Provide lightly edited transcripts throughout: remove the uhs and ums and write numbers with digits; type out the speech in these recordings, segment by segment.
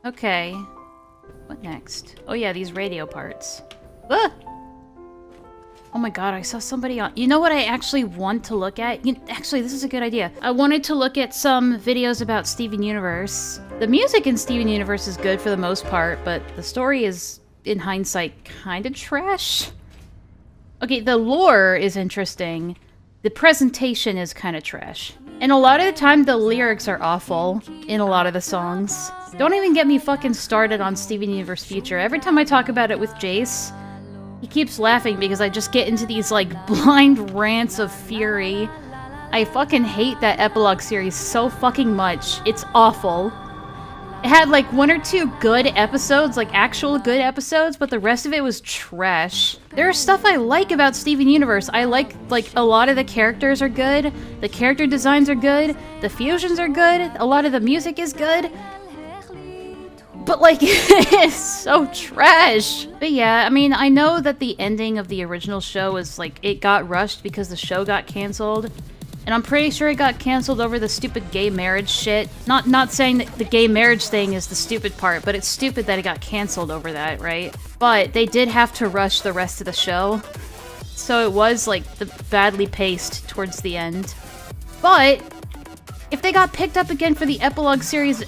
Okay. What next? Oh yeah, these radio parts. Ah! Oh my god, I saw somebody on... You know what I actually want to look at? Actually, this is a good idea. I wanted to look at some videos about Steven Universe. The music in Steven Universe is good for the most part, but the story is, in hindsight, kind of trash. Okay, the lore is interesting. The presentation is kind of trash. And a lot of the time, the lyrics are awful in a lot of the songs. Don't even get me fucking started on Steven Universe Future. Every time I talk about it with Jace, he keeps laughing because I just get into these, like, blind rants of fury. I fucking hate that epilogue series so fucking much. It's awful. It had, like, 1 or 2 good episodes, like, actual good episodes, but the rest of it was trash. There's stuff I like about Steven Universe. I like, a lot of the characters are good, the character designs are good, the fusions are good, a lot of the music is good. But, like, it's so trash. But yeah, I mean, I know that the ending of the original show was, like, it got rushed because the show got canceled. And I'm pretty sure it got canceled over the stupid gay marriage shit. Not saying that the gay marriage thing is the stupid part, but it's stupid that it got canceled over that, right? But they did have to rush the rest of the show. So it was, like, badly paced towards the end. But if they got picked up again for the epilogue series,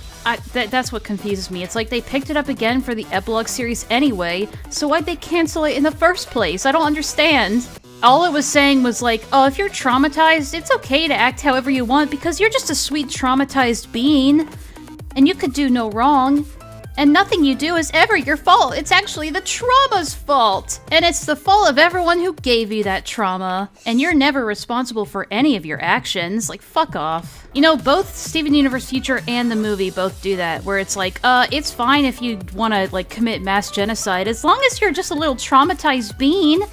that's what confuses me. It's like they picked it up again for the epilogue series anyway, so why'd they cancel it in the first place? I don't understand. All it was saying was like, oh, if you're traumatized, it's okay to act however you want because you're just a sweet traumatized being, and you could do no wrong. And nothing you do is ever your fault. It's actually the trauma's fault. And it's the fault of everyone who gave you that trauma. And you're never responsible for any of your actions. Like, fuck off. You know, both Steven Universe Future and the movie both do that, where it's like, it's fine if you want to, like, commit mass genocide. As long as you're just a little traumatized being,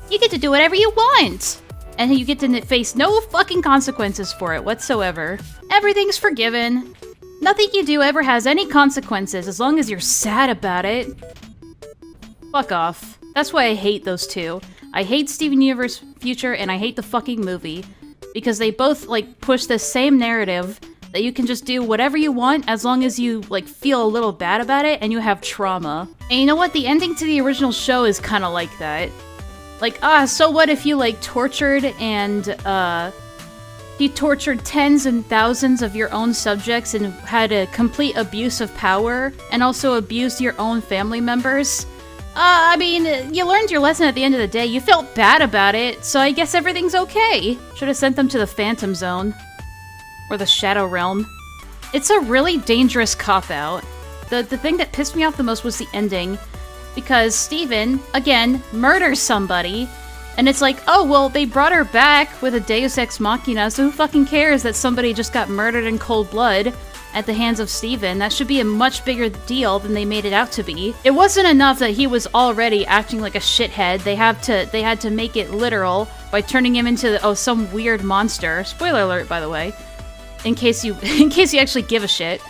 you get to do whatever you want. And you get to face no fucking consequences for it whatsoever. Everything's forgiven. Nothing you do ever has any consequences as long as you're sad about it. Fuck off. That's why I hate those two. I hate Steven Universe Future and I hate the fucking movie. Because they both, like, push the same narrative that you can just do whatever you want as long as you, like, feel a little bad about it and you have trauma. And you know what? The ending to the original show is kind of like that. Like, so what if you, like, tortured and, you tortured tens and thousands of your own subjects and had a complete abuse of power, and also abused your own family members? I mean, you learned your lesson at the end of the day. You felt bad about it, so I guess everything's okay. Should have sent them to the Phantom Zone. Or the Shadow Realm. It's a really dangerous cop-out. The thing that pissed me off the most was the ending. Because Steven, again, murders somebody, and it's like, oh, well, they brought her back with a Deus Ex Machina, so who fucking cares that somebody just got murdered in cold blood at the hands of Steven? That should be a much bigger deal than they made it out to be. It wasn't enough that he was already acting like a shithead. They had to make it literal by turning him into, some weird monster. Spoiler alert, by the way. In case you actually give a shit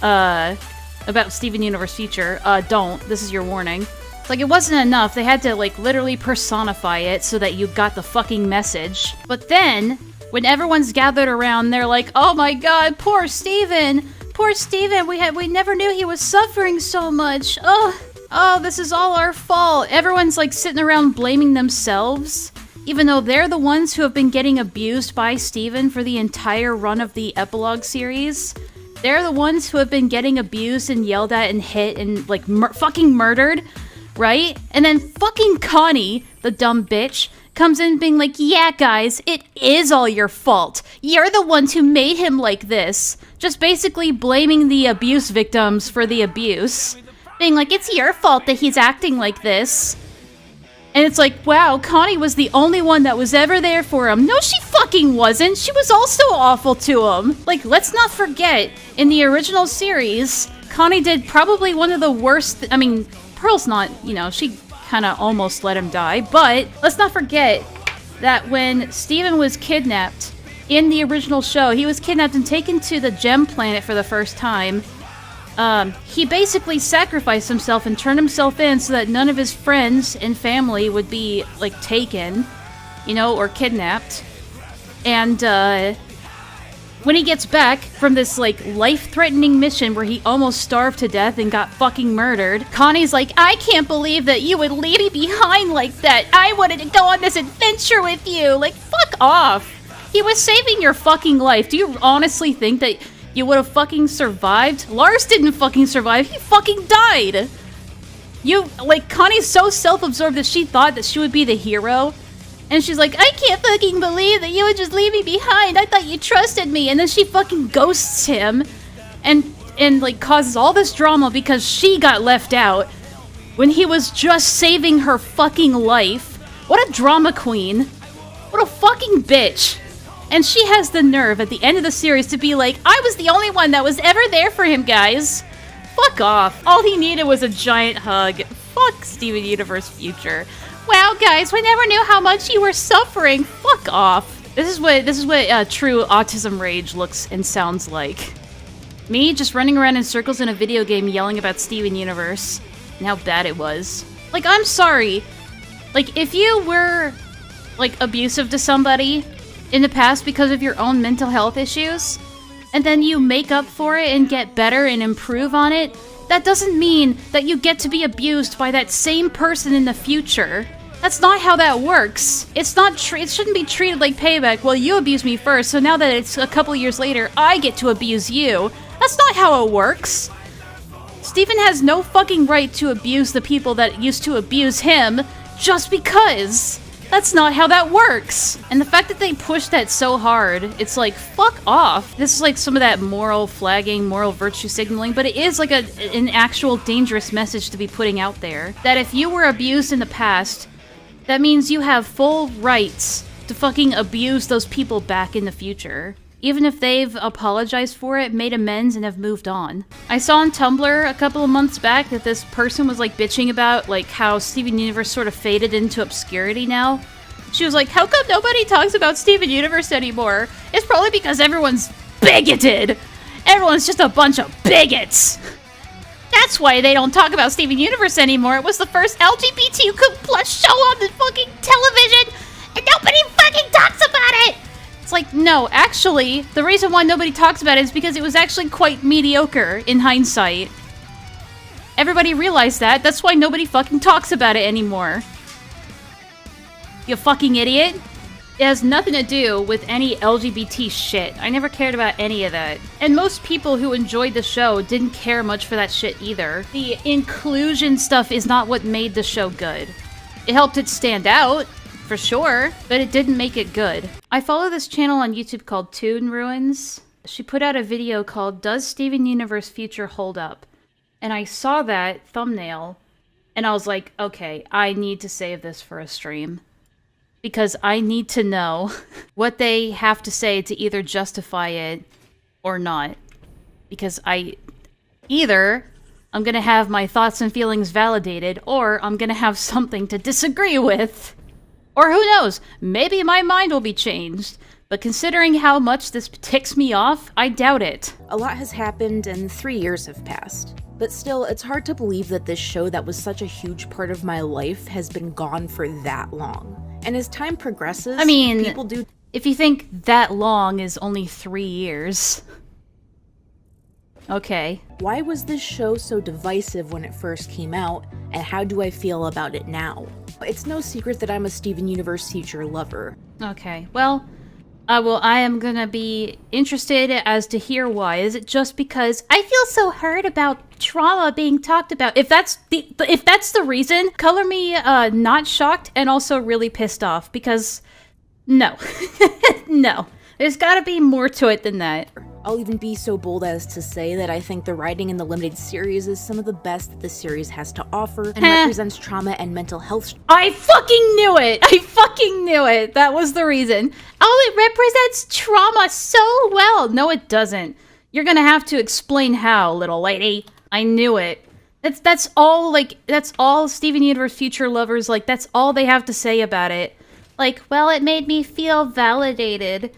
about Steven Universe Future, don't. This is your warning. Like, it wasn't enough. They had to, like, literally personify it so that you got the fucking message. But then, when everyone's gathered around, they're like, oh my god, poor Steven! Poor Steven, we never knew he was suffering so much! Oh, this is all our fault! Everyone's, like, sitting around blaming themselves, even though they're the ones who have been getting abused by Steven for the entire run of the epilogue series. They're the ones who have been getting abused and yelled at and hit and, like, fucking murdered. Right? And then fucking Connie, the dumb bitch, comes in being like, yeah, guys, it is all your fault. You're the ones who made him like this. Just basically blaming the abuse victims for the abuse. Being like, it's your fault that he's acting like this. And it's like, wow, Connie was the only one that was ever there for him. No, she fucking wasn't. She was also awful to him. Like, let's not forget, in the original series, Connie did probably one of the worst, Pearl's not, she kind of almost let him die, but let's not forget that when Steven was kidnapped in the original show, he was kidnapped and taken to the gem planet for the first time. He basically sacrificed himself and turned himself in so that none of his friends and family would be, like, taken, or kidnapped. And, when he gets back from this, like, life-threatening mission where he almost starved to death and got fucking murdered, Connie's like, I can't believe that you would leave me behind like that. I wanted to go on this adventure with you. Like, fuck off. He was saving your fucking life. Do you honestly think that you would have fucking survived? Lars didn't fucking survive. He fucking died. Connie's so self-absorbed that she thought that she would be the hero. And she's like, I can't fucking believe that you would just leave me behind. I thought you trusted me. And then she fucking ghosts him and like causes all this drama because she got left out when he was just saving her fucking life. What a drama queen. What a fucking bitch. And she has the nerve at the end of the series to be like, I was the only one that was ever there for him, guys. Fuck off. All he needed was a giant hug. Fuck Steven Universe Future. Wow, guys, we never knew how much you were suffering. Fuck off. This is what true autism rage looks and sounds like. Me just running around in circles in a video game yelling about Steven Universe and how bad it was. Like, I'm sorry. Like, if you were, like, abusive to somebody in the past because of your own mental health issues, and then you make up for it and get better and improve on it, that doesn't mean that you get to be abused by that same person in the future. That's not how that works. It's not. It shouldn't be treated like payback. Well, you abused me first, so now that it's a couple years later, I get to abuse you. That's not how it works. Steven has no fucking right to abuse the people that used to abuse him just because. That's not how that works. And the fact that they push that so hard, it's like, fuck off. This is like some of that moral flagging, moral virtue signaling, but it is like an actual dangerous message to be putting out there. That if you were abused in the past, that means you have full rights to fucking abuse those people back in the future. Even if they've apologized for it, made amends, and have moved on. I saw on Tumblr a couple of months back that this person was like bitching about like how Steven Universe sort of faded into obscurity now. She was like, how come nobody talks about Steven Universe anymore? It's probably because everyone's bigoted. Everyone's just a bunch of bigots. That's why they don't talk about Steven Universe anymore. It was the first LGBTQ plus show on the fucking television, and nobody fucking talks about it. It's like, no, actually, the reason why nobody talks about it is because it was actually quite mediocre in hindsight. Everybody realized that. That's why nobody fucking talks about it anymore. You fucking idiot. It has nothing to do with any LGBT shit. I never cared about any of that. And most people who enjoyed the show didn't care much for that shit either. The inclusion stuff is not what made the show good. It helped it stand out, for sure, but it didn't make it good. I follow this channel on YouTube called Toonruins. She put out a video called Does Steven Universe Future Hold Up? And I saw that thumbnail, and I was like, okay, I need to save this for a stream. Because I need to know what they have to say to either justify it or not. Because either I'm gonna have my thoughts and feelings validated, or I'm gonna have something to disagree with. Or who knows, maybe my mind will be changed. But considering how much this ticks me off, I doubt it. A lot has happened and 3 years have passed. But still, it's hard to believe that this show that was such a huge part of my life has been gone for that long. And as time progresses, I mean, people do... If you think that long is only 3 years... Okay. Why was this show so divisive when it first came out, and how do I feel about it now? It's no secret that I'm a Steven Universe Future lover. Okay, well, I am gonna be interested as to hear why. Is it just because I feel so hurt about trauma being talked about? If that's the reason, color me not shocked and also really pissed off, because no. No. There's gotta be more to it than that. I'll even be so bold as to say that I think the writing in the limited series is some of the best that the series has to offer and represents trauma and mental health. I fucking knew it! I fucking knew it! That was the reason. Oh, it represents trauma so well! No, it doesn't. You're gonna have to explain how, little lady. I knew it. That's all Steven Universe Future lovers, like, that's all they have to say about it. Like, well, it made me feel validated.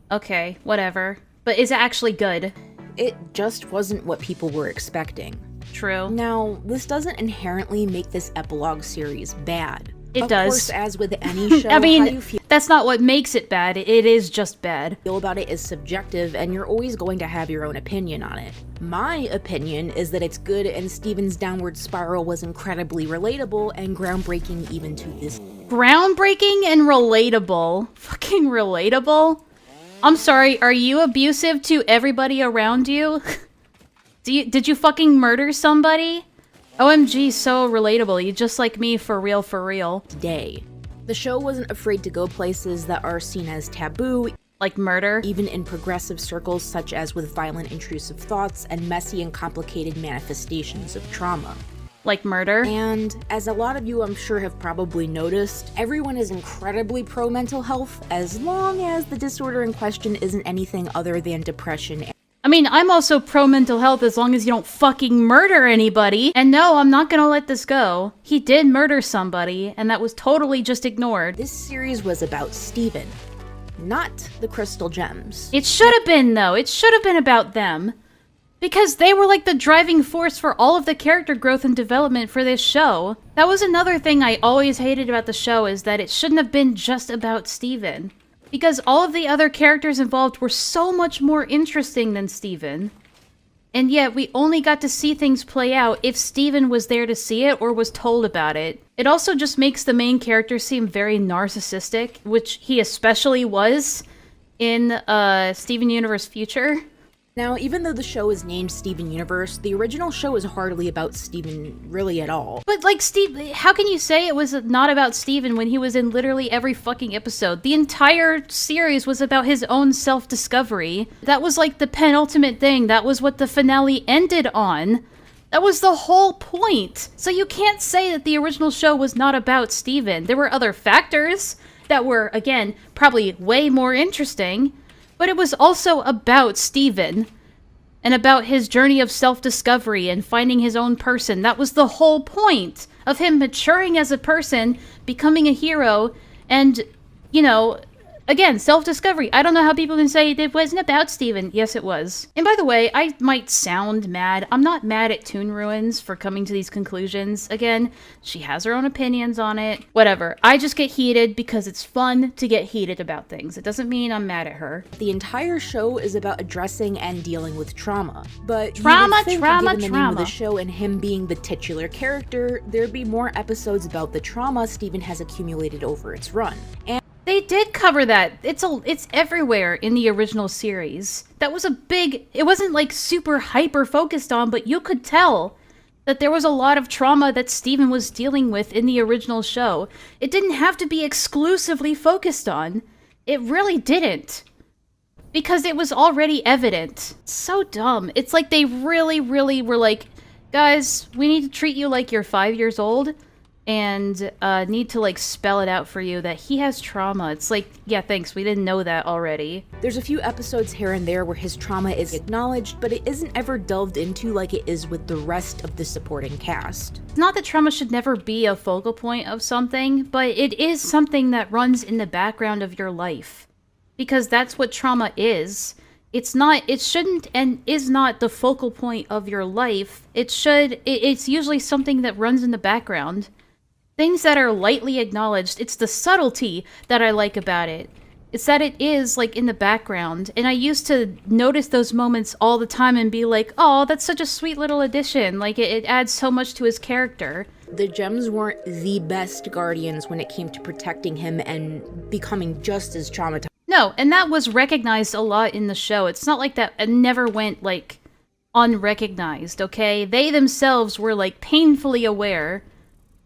Okay, whatever. But is it actually good? It just wasn't what people were expecting. True. Now, this doesn't inherently make this epilogue series bad. It does. Of course, as with any show, I mean, how you feel that's not what makes it bad. It is just bad. about it is subjective, and you're always going to have your own opinion on it. My opinion is that it's good, and Steven's downward spiral was incredibly relatable and groundbreaking even to this. Groundbreaking and relatable. Fucking relatable? I'm sorry, are you abusive to everybody around you? Did you fucking murder somebody? OMG, so relatable. You just like me, for real, for real. Today, the show wasn't afraid to go places that are seen as taboo, Like murder? even in progressive circles such as with violent intrusive thoughts and messy and complicated manifestations of trauma. Like murder? And as a lot of you I'm sure have probably noticed, everyone is incredibly pro mental health as long as the disorder in question isn't anything other than depression. I mean, I'm also pro mental health as long as you don't fucking murder anybody. And no, I'm not gonna let this go. He did murder somebody, and that was totally just ignored. This series was about Steven, not the crystal gems. It should have been, though. It should have been about them. Because they were like the driving force for all of the character growth and development for this show. That was another thing I always hated about the show, is that it shouldn't have been just about Steven. Because all of the other characters involved were so much more interesting than Steven. And yet, we only got to see things play out if Steven was there to see it or was told about it. It also just makes the main character seem very narcissistic, which he especially was in Steven Universe Future. Now, even though the show is named Steven Universe, the original show is hardly about Steven really at all. But, like, Steve, how can you say it was not about Steven when he was in literally every fucking episode? The entire series was about his own self-discovery. That was, like, the penultimate thing. That was what the finale ended on. That was the whole point. So you can't say that the original show was not about Steven. There were other factors that were, again, probably way more interesting. But it was also about Steven, and about his journey of self-discovery and finding his own person. That was the whole point of him maturing as a person, becoming a hero, and, you know, again, self-discovery. I don't know how people can say it wasn't about Steven. Yes, it was. And by the way, I might sound mad. I'm not mad at Toonruins for coming to these conclusions. Again, she has her own opinions on it. Whatever. I just get heated because it's fun to get heated about things. It doesn't mean I'm mad at her. The entire show is about addressing and dealing with trauma. But Trauma, you would think, trauma, given the name of trauma. the show and him being the titular character, there'd be more episodes about the trauma Steven has accumulated over its run. And They did cover that. It's everywhere in the original series. That was a big... It wasn't, like, super hyper-focused on, but you could tell that there was a lot of trauma that Steven was dealing with in the original show. It didn't have to be exclusively focused on. It really didn't. Because it was already evident. It's so dumb. It's like they really, really were like, guys, we need to treat you like you're 5 years old. And need to, like, spell it out for you that he has trauma. It's like, yeah, thanks, we didn't know that already. there's a few episodes here and there where his trauma is acknowledged, but it isn't ever delved into like it is with the rest of the supporting cast. It's not that trauma should never be a focal point of something, but it is something that runs in the background of your life. Because that's what trauma is. It shouldn't and is not the focal point of your life. It's usually something that runs in the background. Things that are lightly acknowledged, it's the subtlety that I like about it. It's that it is, like, in the background. And I used to notice those moments all the time and be like, oh, that's such a sweet little addition. Like, it adds so much to his character. The gems weren't the best guardians when it came to protecting him and becoming just as traumatized. No, and that was recognized a lot in the show. It's not like that it never went, like, unrecognized, okay? They themselves were, like, painfully aware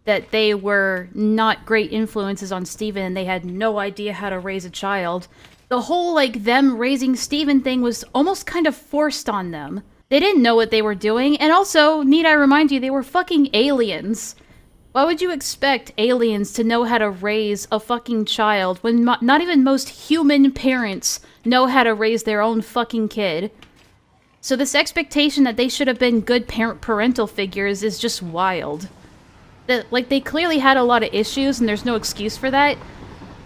that they were not great influences on Steven and they had no idea how to raise a child. The whole, like, them raising Steven thing was almost kind of forced on them. They didn't know what they were doing, and also, need I remind you, they were fucking aliens. Why would you expect aliens to know how to raise a fucking child when not even most human parents know how to raise their own fucking kid? So this expectation that they should have been good parental figures is just wild. That, like, they clearly had a lot of issues, and there's no excuse for that,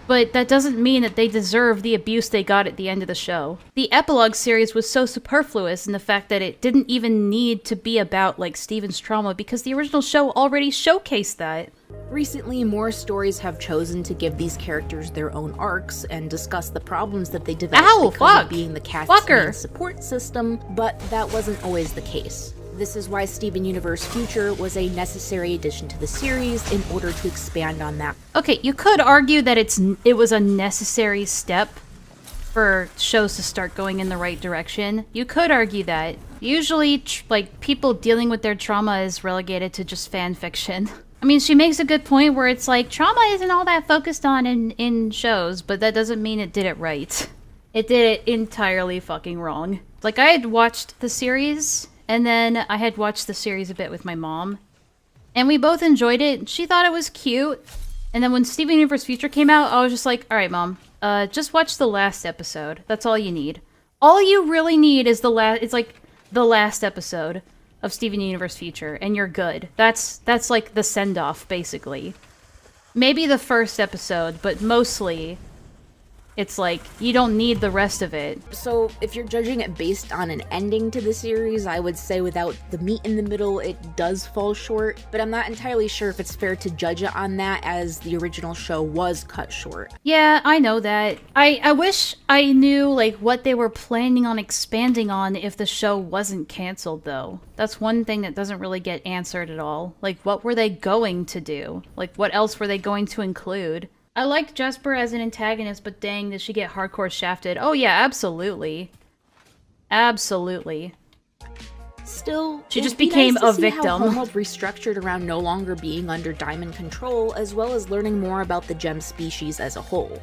but that doesn't mean that they deserve the abuse they got at the end of the show. The epilogue series was so superfluous in the fact that it didn't even need to be about, like, Steven's trauma, because the original show already showcased that. Recently, more stories have chosen to give these characters their own arcs and discuss the problems that they developed because of being the cast's main support system, but that wasn't always the case. This is why Steven Universe Future was a necessary addition to the series in order to expand on that. Okay, you could argue that it was a necessary step for shows to start going in the right direction. You could argue that. Usually, like, people dealing with their trauma is relegated to just fan fiction. I mean, she makes a good point where it's like, trauma isn't all that focused on in shows, but that doesn't mean it did it right. It did it entirely fucking wrong. Like, I had watched the series, and then I had watched the series a bit with my mom, and we both enjoyed it. She thought it was cute, and then when Steven Universe Future came out, I was just like, alright, Mom, just watch the last episode. That's all you need. All you really need is the last episode of Steven Universe Future, and you're good. That's like the send-off, basically. Maybe the first episode, but mostly it's like, you don't need the rest of it. So, if you're judging it based on an ending to the series, I would say without the meat in the middle, it does fall short, but I'm not entirely sure if it's fair to judge it on that, as the original show was cut short. Yeah, I know that. I wish I knew, like, what they were planning on expanding on if the show wasn't canceled, though. That's one thing that doesn't really get answered at all. Like, what were they going to do? Like, what else were they going to include? I liked Jasper as an antagonist, but dang, did she get hardcore shafted? Oh yeah, absolutely. Absolutely. Still, she just became a victim. How Homeworld restructured around no longer being under Diamond control, as well as learning more about the gem species as a whole.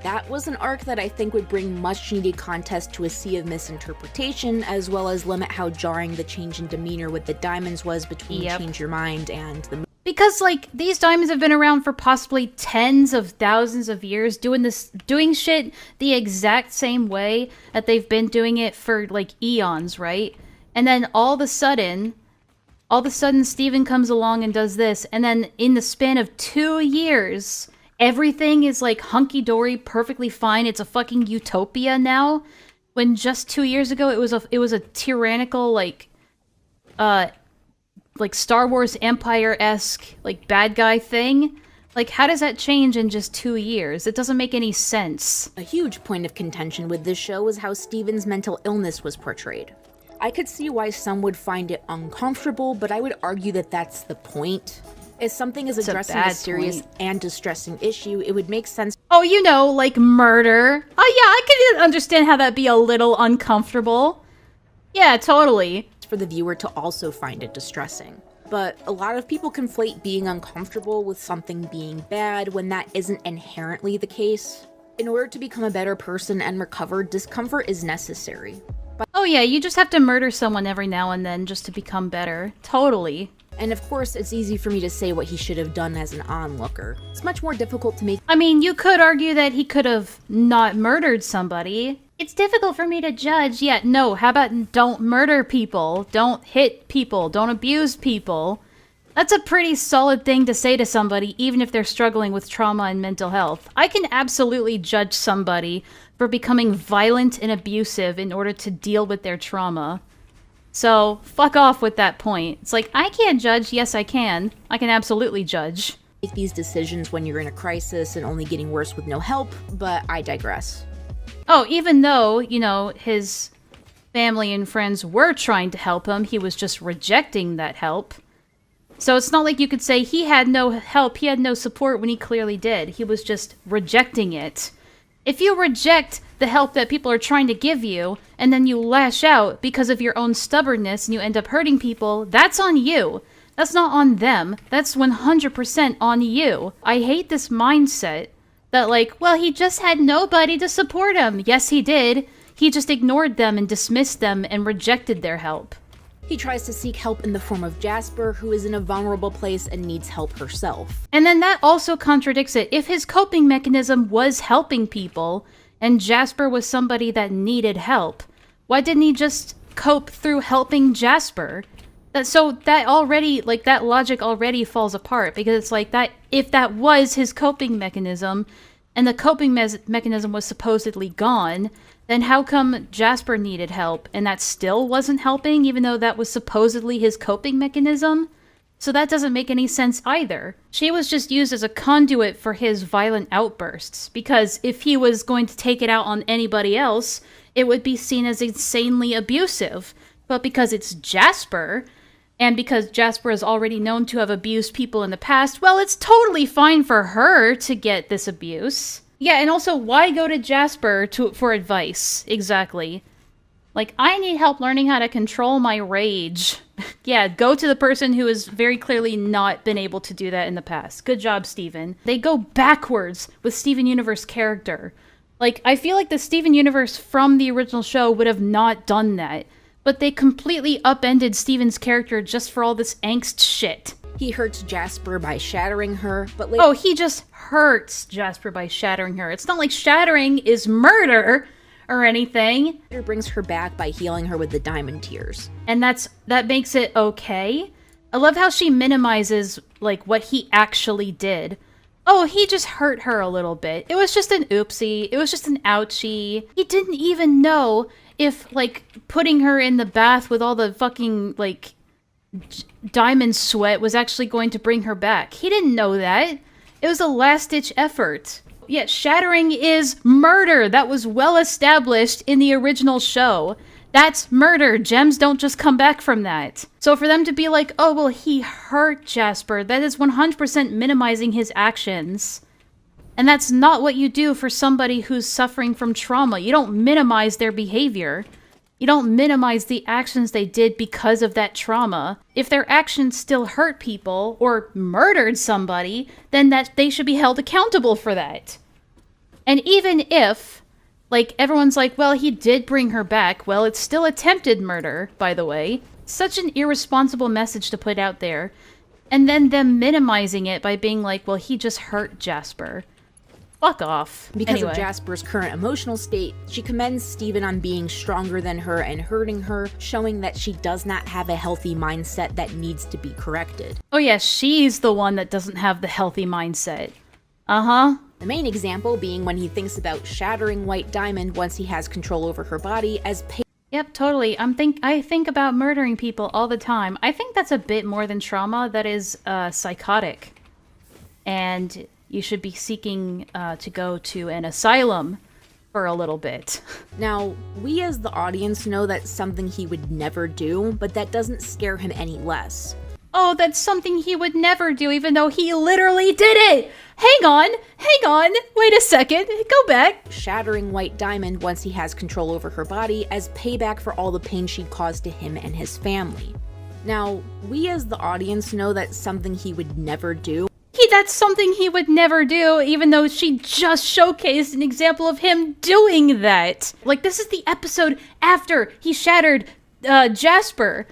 That was an arc that I think would bring much needed context to a sea of misinterpretation, as well as limit how jarring the change in demeanor with the diamonds was between Change Your Mind and the... Because, like, these diamonds have been around for possibly tens of thousands of years, doing shit the exact same way that they've been doing it for, like, eons, right? And then all of a sudden Steven comes along and does this, and then in the span of 2 years, everything is, like, hunky-dory, perfectly fine. It's a fucking utopia now. When just 2 years ago, it was a tyrannical, like Star Wars Empire-esque, like, bad guy thing. Like, how does that change in just 2 years? It doesn't make any sense. A huge point of contention with this show was how Steven's mental illness was portrayed. I could see why some would find it uncomfortable, but I would argue that that's the point. If something is addressing a serious and distressing issue, it would make sense. Oh, you know, like murder. Oh yeah, I can understand how that'd be a little uncomfortable. Yeah, totally. For the viewer to also find it distressing. But a lot of people conflate being uncomfortable with something being bad when that isn't inherently the case. In order to become a better person and recover, discomfort is necessary. Oh yeah, you just have to murder someone every now and then just to become better. Totally. And of course, it's easy for me to say what he should have done as an onlooker. It's much more difficult to make— I mean, you could argue that he could have not murdered somebody. It's difficult for me to judge. Yeah, no, how about don't murder people? Don't hit people. Don't abuse people. That's a pretty solid thing to say to somebody, even if they're struggling with trauma and mental health. I can absolutely judge somebody for becoming violent and abusive in order to deal with their trauma. So, fuck off with that point. It's like, I can't judge. Yes, I can. I can absolutely judge. Make these decisions when you're in a crisis and only getting worse with no help, but I digress. Oh, even though, you know, his family and friends were trying to help him, he was just rejecting that help. So it's not like you could say he had no help, he had no support when he clearly did. He was just rejecting it. If you reject the help that people are trying to give you, and then you lash out because of your own stubbornness and you end up hurting people, that's on you. That's not on them. That's 100% on you. I hate this mindset that, like, well, he just had nobody to support him. Yes, he did. He just ignored them and dismissed them and rejected their help. He tries to seek help in the form of Jasper, who is in a vulnerable place and needs help herself. And then that also contradicts it. If his coping mechanism was helping people, and Jasper was somebody that needed help, why didn't he just cope through helping Jasper? So that already, like, that logic already falls apart, because it's like that, if that was his coping mechanism, and the coping mechanism was supposedly gone, then how come Jasper needed help, and that still wasn't helping, even though that was supposedly his coping mechanism? So that doesn't make any sense either. She was just used as a conduit for his violent outbursts, because if he was going to take it out on anybody else, it would be seen as insanely abusive. But because it's Jasper, and because Jasper is already known to have abused people in the past, well, it's totally fine for her to get this abuse. Yeah, and also, why go to Jasper for advice? Exactly. Like, I need help learning how to control my rage. Yeah, go to the person who has very clearly not been able to do that in the past. Good job, Steven. They go backwards with Steven Universe character. Like, I feel like the Steven Universe from the original show would have not done that. But they completely upended Steven's character just for all this angst shit. He hurts Jasper by shattering her, but Oh, he just hurts Jasper by shattering her. It's not like shattering is murder or anything. later brings her back by healing her with the diamond tears. And that makes it okay. I love how she minimizes, like, what he actually did. Oh, he just hurt her a little bit. It was just an oopsie. It was just an ouchie. He didn't even know if, like, putting her in the bath with all the fucking, like, diamond sweat was actually going to bring her back. He didn't know that. It was a last-ditch effort. Yeah, shattering is murder. That was well established in the original show. That's murder. Gems don't just come back from that. So for them to be like, oh, well, he hurt Jasper, that is 100% minimizing his actions. And that's not what you do for somebody who's suffering from trauma. You don't minimize their behavior. You don't minimize the actions they did because of that trauma. If their actions still hurt people or murdered somebody, then that they should be held accountable for that. And even if, like, everyone's like, well, he did bring her back. Well, it's still attempted murder, by the way. Such an irresponsible message to put out there. And then them minimizing it by being like, well, he just hurt Jasper. Fuck off. Because of Jasper's current emotional state, she commends Steven on being stronger than her and hurting her, showing that she does not have a healthy mindset that needs to be corrected. Oh yeah, she's the one that doesn't have the healthy mindset. Uh-huh. The main example being when he thinks about shattering White Diamond once he has control over her body as Yep, totally. I think about murdering people all the time. I think that's a bit more than trauma. That is psychotic. And you should be seeking to go to an asylum for a little bit. Now, we as the audience know that's something he would never do, but that doesn't scare him any less. Oh, that's something he would never do, even though he literally did it! Hang on, wait a second, go back. Shattering White Diamond once he has control over her body as payback for all the pain she caused to him and his family. Now, we as the audience know that's something he would never do. That's something he would never do, even though she just showcased an example of him doing that. Like, this is the episode after he shattered Jasper.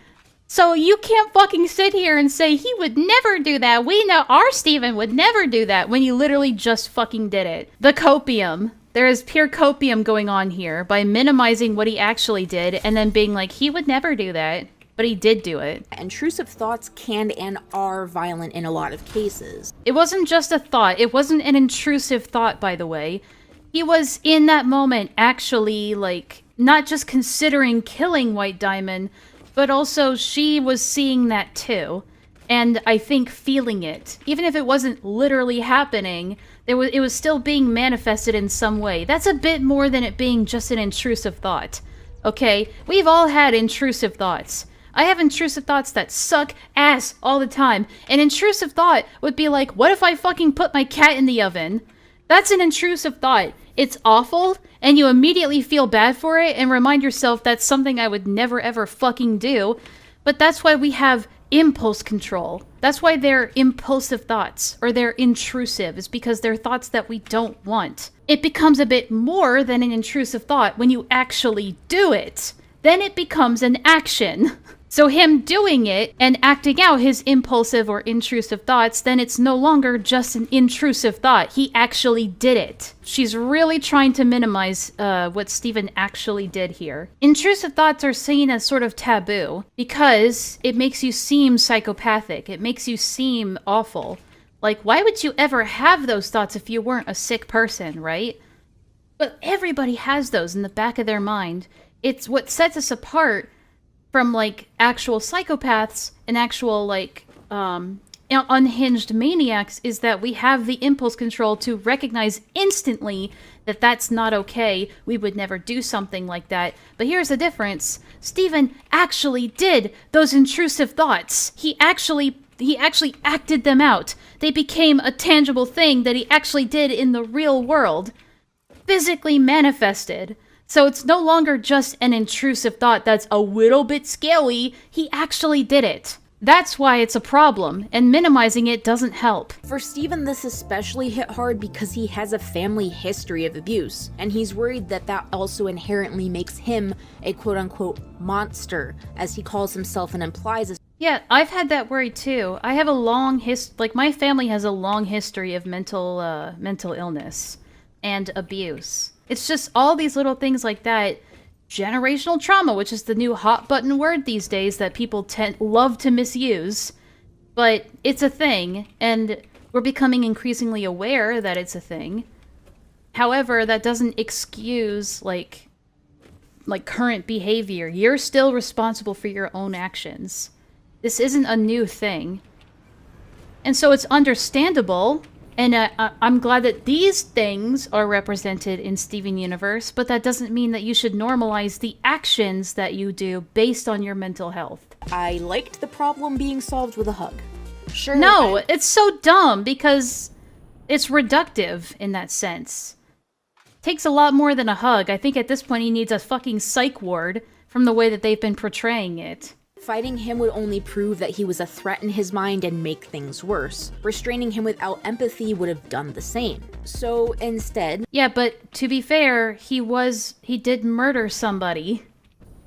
So you can't fucking sit here and say he would never do that. We know our Steven would never do that when you literally just fucking did it. The copium. There is pure copium going on here by minimizing what he actually did and then being like, he would never do that. But he did do it. Intrusive thoughts can and are violent in a lot of cases. It wasn't just a thought. It wasn't an intrusive thought, by the way. He was, in that moment, actually, like, not just considering killing White Diamond, but also she was seeing that too. And I think feeling it. Even if it wasn't literally happening, it was still being manifested in some way. That's a bit more than it being just an intrusive thought. Okay? We've all had intrusive thoughts. I have intrusive thoughts that suck ass all the time. An intrusive thought would be like, what if I fucking put my cat in the oven? That's an intrusive thought. It's awful, and you immediately feel bad for it and remind yourself that's something I would never ever fucking do. But that's why we have impulse control. That's why they're impulsive thoughts, or they're intrusive, is because they're thoughts that we don't want. It becomes a bit more than an intrusive thought when you actually do it. Then it becomes an action. So him doing it and acting out his impulsive or intrusive thoughts, then it's no longer just an intrusive thought. He actually did it. She's really trying to minimize what Steven actually did here. Intrusive thoughts are seen as sort of taboo because it makes you seem psychopathic. It makes you seem awful. Like, why would you ever have those thoughts if you weren't a sick person, right? But everybody has those in the back of their mind. It's what sets us apart from, like, actual psychopaths and actual, like, unhinged maniacs is that we have the impulse control to recognize instantly that that's not okay. We would never do something like that. But here's the difference. Steven actually did those intrusive thoughts. He actually acted them out. They became a tangible thing that he actually did in the real world. Physically manifested. So it's no longer just an intrusive thought that's a little bit scary. He actually did it. That's why it's a problem, and minimizing it doesn't help. For Steven, this especially hit hard because he has a family history of abuse, and he's worried that that also inherently makes him a quote-unquote monster, as he calls himself and implies. Yeah, I've had that worry too. I have a long my family has a long history of mental illness and abuse. It's just all these little things like that. Generational trauma, which is the new hot button word these days that people love to misuse. But it's a thing, and we're becoming increasingly aware that it's a thing. However, that doesn't excuse, like current behavior. You're still responsible for your own actions. This isn't a new thing. And so it's understandable. And I'm glad that these things are represented in Steven Universe, but that doesn't mean that you should normalize the actions that you do based on your mental health. I liked the problem being solved with a hug. Sure. No, it's so dumb because it's reductive in that sense. It takes a lot more than a hug. I think at this point he needs a fucking psych ward from the way that they've been portraying it. Fighting him would only prove that he was a threat in his mind and make things worse. Restraining him without empathy would have done the same. So instead... Yeah, but to be fair, he did murder somebody.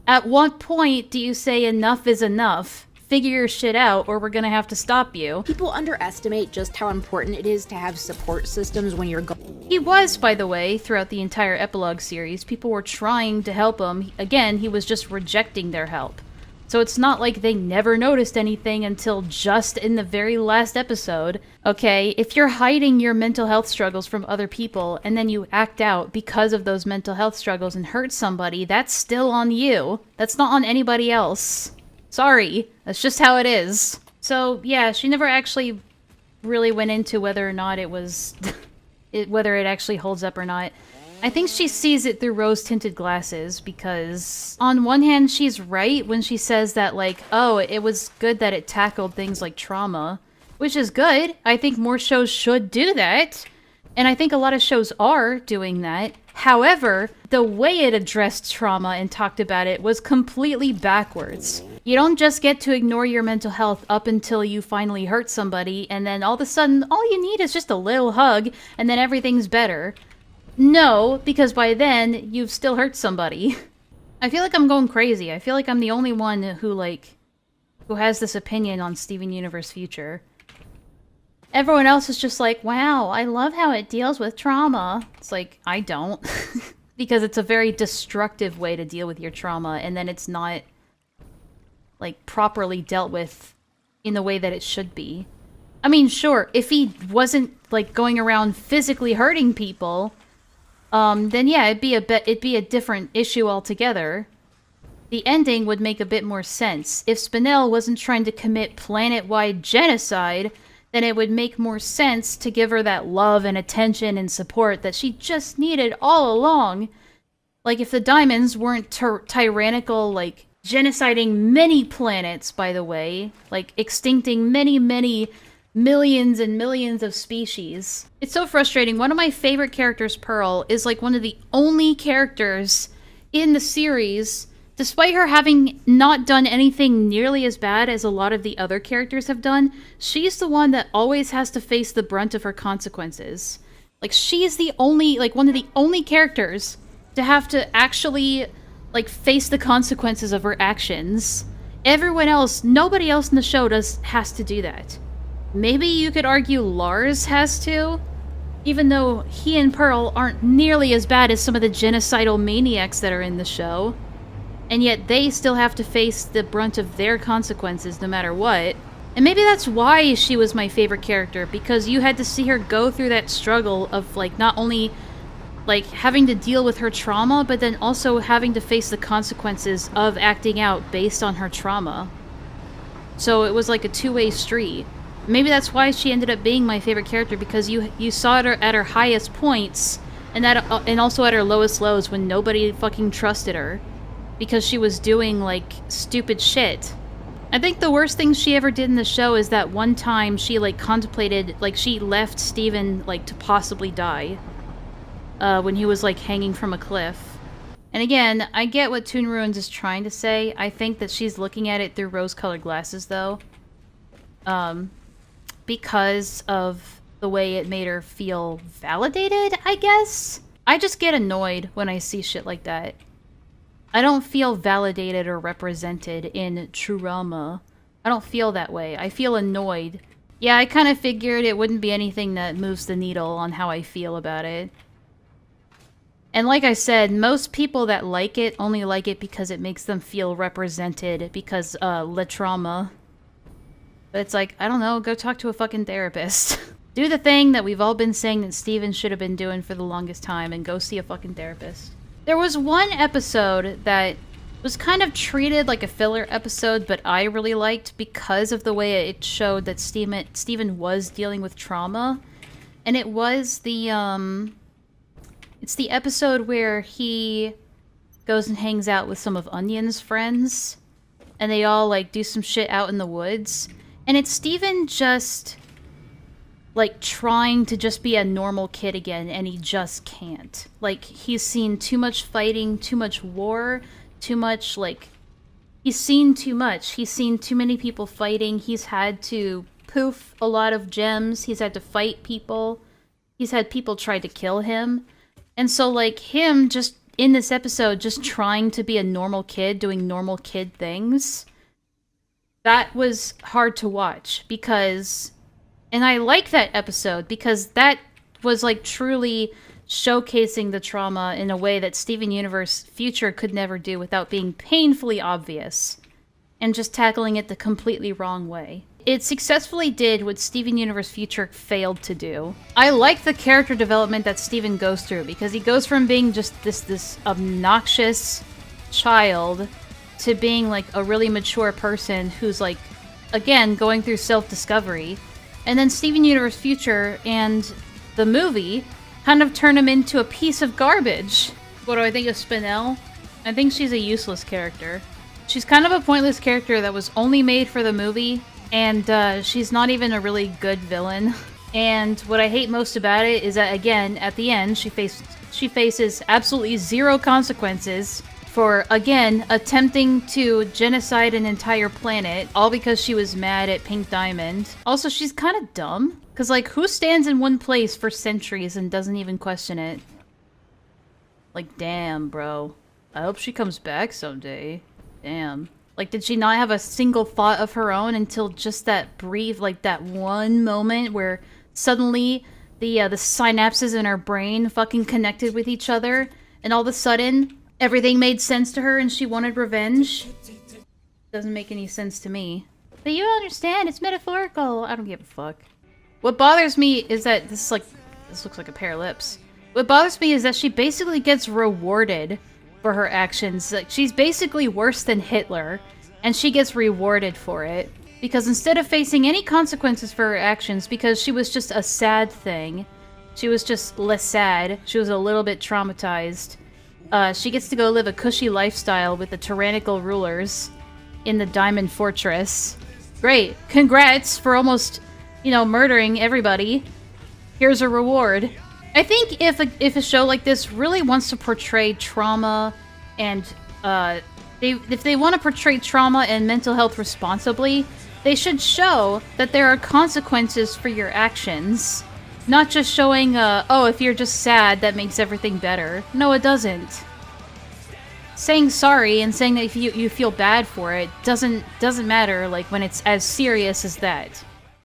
At what point do you say enough is enough? Figure your shit out or we're gonna have to stop you. People underestimate just how important it is to have support systems when you're He was, by the way, throughout the entire epilogue series. People were trying to help him. Again, he was just rejecting their help. So it's not like they never noticed anything until just in the very last episode. Okay, if you're hiding your mental health struggles from other people and then you act out because of those mental health struggles and hurt somebody, that's still on you. That's not on anybody else. Sorry, that's just how it is. So yeah, she never actually really went into whether or not it was... whether it actually holds up or not. I think she sees it through rose-tinted glasses because on one hand she's right when she says that like, oh, it was good that it tackled things like trauma, which is good. I think more shows should do that. And I think a lot of shows are doing that. However, the way it addressed trauma and talked about it was completely backwards. You don't just get to ignore your mental health up until you finally hurt somebody and then all of a sudden all you need is just a little hug and then everything's better. No, because by then, you've still hurt somebody. I feel like I'm going crazy. I feel like I'm the only one who has this opinion on Steven Universe Future. Everyone else is just like, wow, I love how it deals with trauma. It's like, I don't. Because it's a very destructive way to deal with your trauma, and then it's not, like, properly dealt with in the way that it should be. I mean, sure, if he wasn't, like, going around physically hurting people... then yeah, it'd be a different issue altogether. The ending would make a bit more sense. If Spinel wasn't trying to commit planet-wide genocide, then it would make more sense to give her that love and attention and support that she just needed all along. Like, if the diamonds weren't tyrannical, like, genociding many planets, by the way, like, extincting many, many... millions and millions of species. It's so frustrating. One of my favorite characters, Pearl, is like one of the only characters in the series, despite her having not done anything nearly as bad as a lot of the other characters have done, she's the one that always has to face the brunt of her consequences. Like, she's the only, like, one of the only characters to have to actually, like, face the consequences of her actions. Everyone else, nobody else in the show has to do that. Maybe you could argue Lars has to, even though he and Pearl aren't nearly as bad as some of the genocidal maniacs that are in the show. And yet they still have to face the brunt of their consequences no matter what. And maybe that's why she was my favorite character, because you had to see her go through that struggle of, like, not only, like, having to deal with her trauma, but then also having to face the consequences of acting out based on her trauma. So it was like a two-way street. Maybe that's why she ended up being my favorite character, because you saw her at her highest points, and also at her lowest lows when nobody fucking trusted her, because she was doing like stupid shit. I think the worst thing she ever did in the show is that one time she like contemplated, like she left Steven like to possibly die when he was like hanging from a cliff. And again, I get what Toonruins is trying to say. I think that she's looking at it through rose-colored glasses, though. Because of the way it made her feel validated, I guess? I just get annoyed when I see shit like that. I don't feel validated or represented in Toonruins. I don't feel that way. I feel annoyed. Yeah, I kind of figured it wouldn't be anything that moves the needle on how I feel about it. And like I said, most people that like it only like it because it makes them feel represented, because, le trauma. But it's like, I don't know, go talk to a fucking therapist. Do the thing that we've all been saying that Steven should have been doing for the longest time, and go see a fucking therapist. There was one episode that was kind of treated like a filler episode, but I really liked because of the way it showed that Steven was dealing with trauma. And it was the, it's the episode where he goes and hangs out with some of Onion's friends, and they all, like, do some shit out in the woods. And it's Steven just, like, trying to just be a normal kid again, and he just can't. Like, he's seen too much fighting, too much war, too much, like... He's seen too much. He's seen too many people fighting. He's had to poof a lot of gems. He's had to fight people. He's had people try to kill him. And so, like, him just, in this episode, just trying to be a normal kid, doing normal kid things, that was hard to watch, because... And I like that episode, because that was, like, truly showcasing the trauma in a way that Steven Universe Future could never do without being painfully obvious, and just tackling it the completely wrong way. It successfully did what Steven Universe Future failed to do. I like the character development that Steven goes through, because he goes from being just this obnoxious child to being like a really mature person who's like, again, going through self-discovery. And then Steven Universe Future and the movie kind of turn him into a piece of garbage. What do I think of Spinel? I think she's a useless character. She's kind of a pointless character that was only made for the movie, and she's not even a really good villain. And what I hate most about it is that, again, at the end, she faces absolutely zero consequences for, again, attempting to genocide an entire planet, all because she was mad at Pink Diamond. Also, she's kind of dumb, because, like, who stands in one place for centuries and doesn't even question it? Like, damn, bro. I hope she comes back someday. Damn. Like, did she not have a single thought of her own until just that brief, like, that one moment where suddenly the synapses in her brain fucking connected with each other, and all of a sudden, everything made sense to her and she wanted revenge? Doesn't make any sense to me. But you don't understand, it's metaphorical. I don't give a fuck. What bothers me is that this looks like a pair of lips. What bothers me is that she basically gets rewarded for her actions. Like, she's basically worse than Hitler, and she gets rewarded for it. Because instead of facing any consequences for her actions, because she was just a sad thing, she was just less sad, she was a little bit traumatized, she gets to go live a cushy lifestyle with the tyrannical rulers in the Diamond Fortress. Great. Congrats for almost, you know, murdering everybody. Here's a reward. I think if a show like this really wants to portray trauma and, if they want to portray trauma and mental health responsibly, they should show that there are consequences for your actions. Not just showing, oh, if you're just sad, that makes everything better. No, it doesn't. Saying sorry and saying that if you feel bad for it doesn't matter, like, when it's as serious as that.